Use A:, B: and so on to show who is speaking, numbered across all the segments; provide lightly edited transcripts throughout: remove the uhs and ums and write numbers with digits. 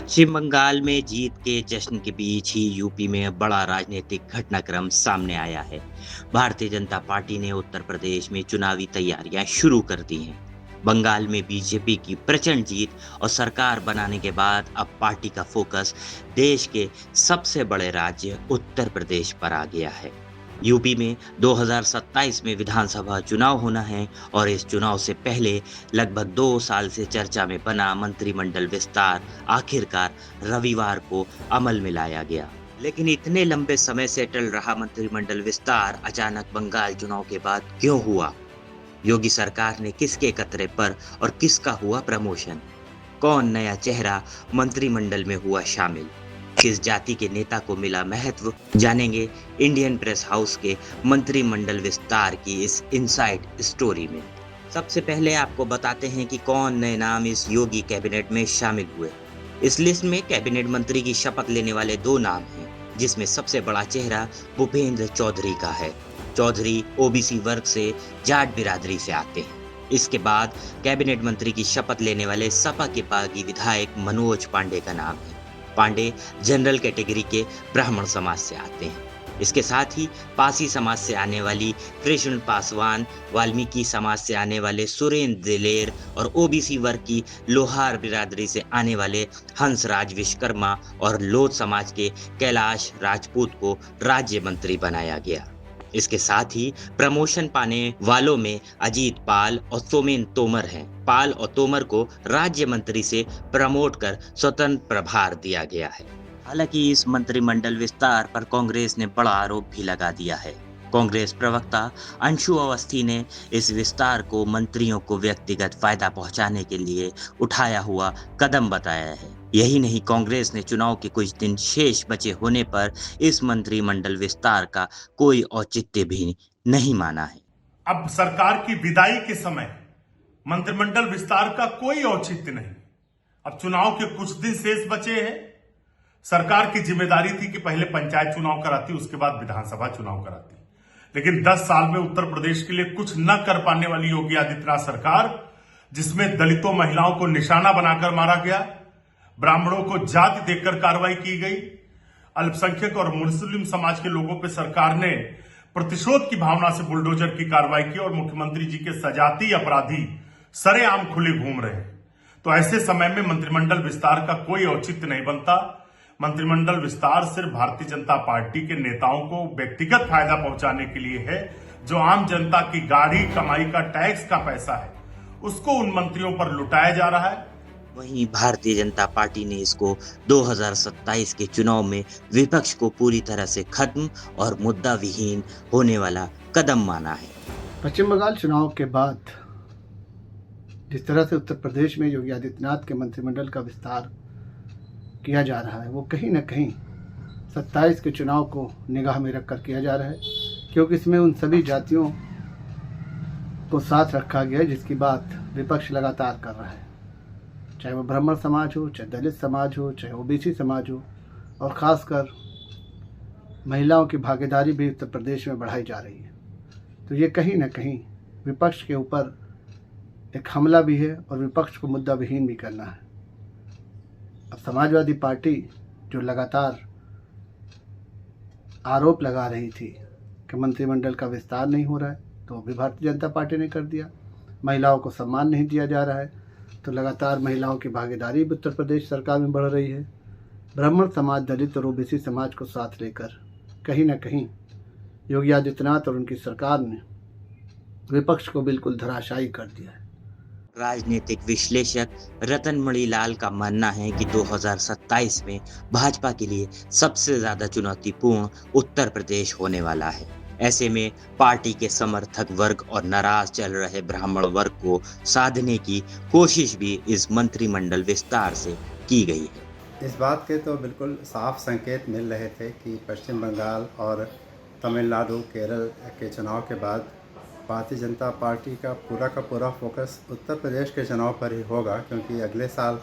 A: पश्चिम बंगाल में जीत के जश्न के बीच ही यूपी में बड़ा राजनीतिक घटनाक्रम सामने आया है। भारतीय जनता पार्टी ने उत्तर प्रदेश में चुनावी तैयारियां शुरू कर दी हैं। बंगाल में बीजेपी की प्रचंड जीत और सरकार बनाने के बाद अब पार्टी का फोकस देश के सबसे बड़े राज्य उत्तर प्रदेश पर आ गया है। यूपी में 2027 में विधानसभा चुनाव होना है और इस चुनाव से पहले लगभग 2 साल से चर्चा में बना मंत्रिमंडल विस्तार आखिरकार रविवार को अमल में लाया गया। लेकिन इतने लंबे समय से टल रहा मंत्रिमंडल विस्तार अचानक बंगाल चुनाव के बाद क्यों हुआ? योगी सरकार ने किसके कतरे पर और किसका हुआ प्रमोशन? कौन नया चेहरा मंत्रिमंडल में हुआ शामिल? किस जाति के नेता को मिला महत्व? जानेंगे इंडियन प्रेस हाउस के मंत्रिमंडल विस्तार की इस इनसाइड स्टोरी में। सबसे पहले आपको बताते हैं कि कौन नए नाम इस योगी कैबिनेट में शामिल हुए। इस लिस्ट में कैबिनेट मंत्री की शपथ लेने वाले 2 नाम हैं, जिसमें सबसे बड़ा चेहरा भूपेंद्र चौधरी का है। चौधरी ओबीसी वर्ग से जाट बिरादरी से आते हैं। इसके बाद कैबिनेट मंत्री की शपथ लेने वाले सपा के बागी विधायक मनोज पांडे का नाम है। पांडे जनरल कैटेगरी के ब्राह्मण समाज से आते हैं। इसके साथ ही पासी समाज से आने वाली कृष्ण पासवान, वाल्मीकि समाज से आने वाले सुरेंद्र दिलेर और ओबीसी वर्ग की लोहार बिरादरी से आने वाले हंसराज विश्वकर्मा और लोध समाज के कैलाश राजपूत को राज्य मंत्री बनाया गया। इसके साथ ही प्रमोशन पाने वालों में अजीत पाल और सोमेन तोमर हैं। पाल और तोमर को राज्य मंत्री से प्रमोट कर स्वतंत्र प्रभार दिया गया है। हालांकि इस मंत्रिमंडल विस्तार पर कांग्रेस ने बड़ा आरोप भी लगा दिया है। कांग्रेस प्रवक्ता अंशु अवस्थी ने इस विस्तार को मंत्रियों को व्यक्तिगत फायदा पहुंचाने के लिए उठाया हुआ कदम बताया है। यही नहीं, कांग्रेस ने चुनाव के कुछ दिन शेष बचे होने पर इस मंत्रिमंडल विस्तार का कोई औचित्य भी नहीं माना है।
B: अब सरकार की विदाई के समय मंत्रिमंडल विस्तार का कोई औचित्य नहीं। अब चुनाव के कुछ दिन शेष बचे हैं। सरकार की जिम्मेदारी थी कि पहले पंचायत चुनाव कराती, उसके बाद विधानसभा चुनाव कराती। लेकिन 10 साल में उत्तर प्रदेश के लिए कुछ न कर पाने वाली योगी आदित्यनाथ सरकार, जिसमें दलितों महिलाओं को निशाना बनाकर मारा गया, ब्राह्मणों को जाति देकर कार्रवाई की गई, अल्पसंख्यक और मुस्लिम समाज के लोगों पर सरकार ने प्रतिशोध की भावना से बुलडोजर की कार्रवाई की और मुख्यमंत्री जी के सजातीय अपराधी सरेआम खुले घूम रहे हैं। तो ऐसे समय में मंत्रिमंडल विस्तार का कोई औचित्य नहीं बनता। मंत्रिमंडल विस्तार सिर्फ भारतीय जनता पार्टी के नेताओं को व्यक्तिगत फायदा पहुंचाने के लिए है। जो आम जनता की गाढ़ी कमाई का टैक्स का पैसा है, उसको उन मंत्रियों पर लुटाया जा रहा है।
A: वहीं भारतीय जनता पार्टी ने इसको 2027 के चुनाव में विपक्ष को पूरी तरह से खत्म और मुद्दा विहीन होने वाला कदम माना है।
C: पश्चिम बंगाल चुनाव के बाद जिस तरह से उत्तर प्रदेश में योगी आदित्यनाथ के मंत्रिमंडल का विस्तार किया जा रहा है, वो कहीं न कहीं 27 के चुनाव को निगाह में रखकर किया जा रहा है, क्योंकि इसमें उन सभी जातियों को साथ रखा गया है जिसकी बात विपक्ष लगातार कर रहा है। चाहे वो ब्राह्मण समाज हो, चाहे दलित समाज हो, चाहे ओबीसी समाज हो, और ख़ासकर महिलाओं की भागीदारी भी उत्तर प्रदेश में बढ़ाई जा रही है। तो ये कहीं न कहीं विपक्ष के ऊपर एक हमला भी है और विपक्ष को मुद्दा विहीन भी करना है। अब समाजवादी पार्टी जो लगातार आरोप लगा रही थी कि मंत्रिमंडल का विस्तार नहीं हो रहा है, तो भी भारतीय जनता पार्टी ने कर दिया। महिलाओं को सम्मान नहीं दिया जा रहा है, तो लगातार महिलाओं की भागीदारी भी उत्तर प्रदेश सरकार में बढ़ रही है। ब्राह्मण समाज, दलित और ओबीसी समाज को साथ लेकर कहीं न कहीं योगी आदित्यनाथ और उनकी सरकार ने विपक्ष को बिल्कुल धराशायी कर दिया है।
A: राजनीतिक विश्लेषक रतन मणिलाल का मानना है कि 2027 में भाजपा के लिए सबसे ज्यादा चुनौतीपूर्ण उत्तर प्रदेश होने वाला है। ऐसे में पार्टी के समर्थक वर्ग और नाराज चल रहे ब्राह्मण वर्ग को साधने की कोशिश भी इस मंत्रिमंडल विस्तार से की गई है।
D: इस बात के तो बिल्कुल साफ संकेत मिल रहे थे कि पश्चिम बंगाल और तमिलनाडु, केरल के चुनाव के बाद भारतीय जनता पार्टी का पूरा फोकस उत्तर प्रदेश के चुनाव पर ही होगा, क्योंकि अगले साल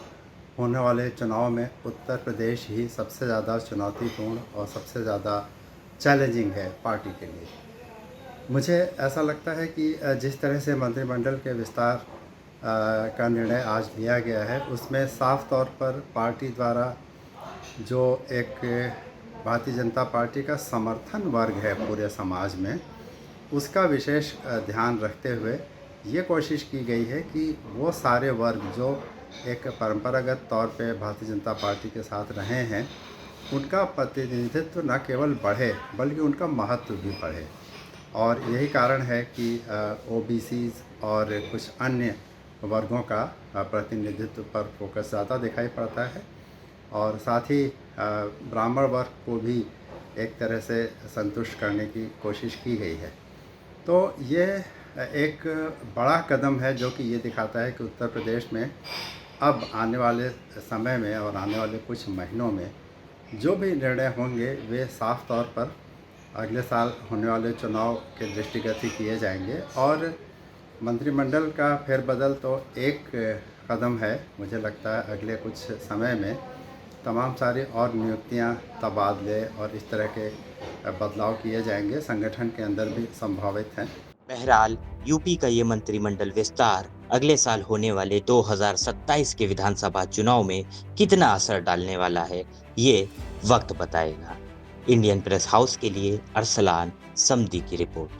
D: होने वाले चुनाव में उत्तर प्रदेश ही सबसे ज़्यादा चुनौतीपूर्ण और सबसे ज़्यादा चैलेंजिंग है पार्टी के लिए। मुझे ऐसा लगता है कि जिस तरह से मंत्रिमंडल के विस्तार का निर्णय आज लिया गया है, उसमें साफ तौर पर पार्टी द्वारा जो एक भारतीय जनता पार्टी का समर्थन वर्ग है पूरे समाज में, उसका विशेष ध्यान रखते हुए ये कोशिश की गई है कि वो सारे वर्ग जो एक परंपरागत तौर पे भारतीय जनता पार्टी के साथ रहे हैं, उनका प्रतिनिधित्व न केवल बढ़े बल्कि उनका महत्व भी बढ़े। और यही कारण है कि ओबीसीज और कुछ अन्य वर्गों का प्रतिनिधित्व पर फोकस ज़्यादा दिखाई पड़ता है, और साथ ही ब्राह्मण वर्ग को भी एक तरह से संतुष्ट करने की कोशिश की गई है। तो ये एक बड़ा कदम है जो कि ये दिखाता है कि उत्तर प्रदेश में अब आने वाले समय में और आने वाले कुछ महीनों में जो भी निर्णय होंगे वे साफ तौर पर अगले साल होने वाले चुनाव के दृष्टिगत ही किए जाएंगे। और मंत्रिमंडल का फेरबदल तो एक कदम है, मुझे लगता है अगले कुछ समय में तमाम सारी और नियुक्तियां, तबादले और इस तरह के बदलाव किए जाएंगे, संगठन के अंदर भी संभावित हैं।
A: बहरहाल यूपी का ये मंत्रिमंडल विस्तार अगले साल होने वाले 2027 के विधानसभा चुनाव में कितना असर डालने वाला है, ये वक्त बताएगा। इंडियन प्रेस हाउस के लिए अरसलान समदी की रिपोर्ट।